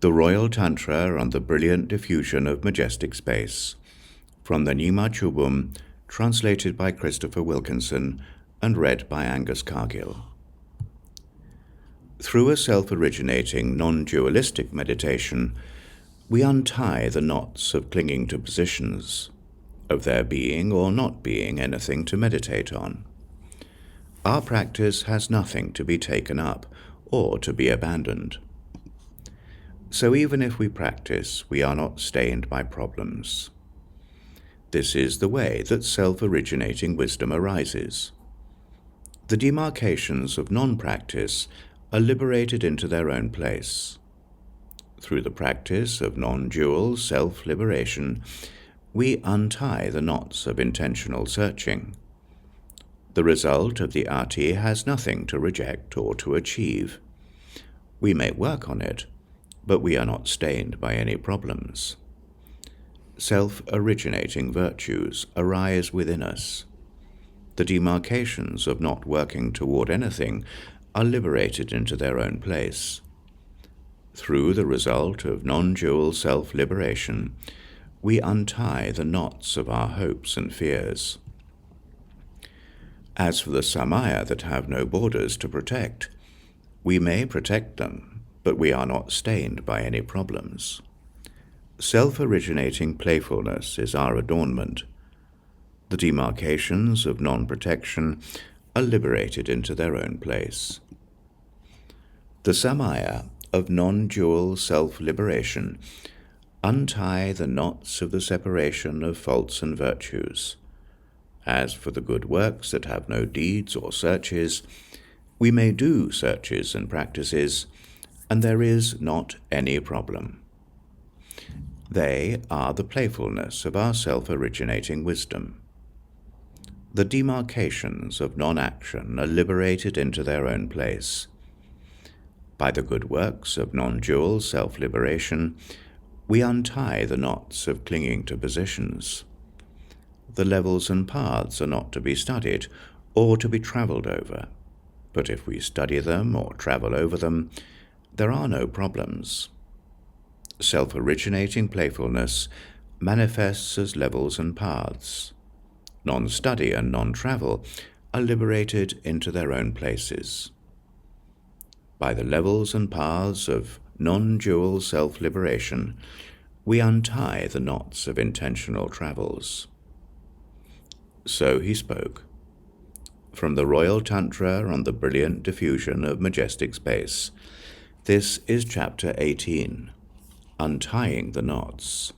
The Royal Tantra on the Brilliant Diffusion of Majestic Space, from the Nyingma Chubum, translated by Christopher Wilkinson and read by Angus Cargill. Through a self-originating, non-dualistic meditation, we untie the knots of clinging to positions, of there being or not being anything to meditate on. Our practice has nothing to be taken up or to be abandoned. So even if we practice, we are not stained by problems. This is the way that self-originating wisdom arises. The demarcations of non-practice are liberated into their own place. Through the practice of non-dual self-liberation, we untie the knots of intentional searching. The result of the Ati has nothing to reject or to achieve. We may work on it, but we are not stained by any problems. Self-originating virtues arise within us. The demarcations of not working toward anything are liberated into their own place. Through the result of non-dual self-liberation, we untie the knots of our hopes and fears. As for the samaya that have no borders to protect, we may protect them, but we are not stained by any problems. Self-originating playfulness is our adornment. The demarcations of non-protection are liberated into their own place. The samaya of non-dual self-liberation untie the knots of the separation of faults and virtues. As for the good works that have no deeds or searches, we may do searches and practices, and there is not any problem. They are the playfulness of our self-originating wisdom. The demarcations of non-action are liberated into their own place. By the good works of non-dual self-liberation, we untie the knots of clinging to positions. The levels and paths are not to be studied or to be travelled over, but if we study them or travel over them, there are no problems. Self-originating playfulness manifests as levels and paths. Non-study and non-travel are liberated into their own places. By the levels and paths of non-dual self-liberation, we untie the knots of intentional travels. So he spoke. From the Royal Tantra on the Brilliant Diffusion of Majestic Space, this is Chapter 18, Untying the Knots.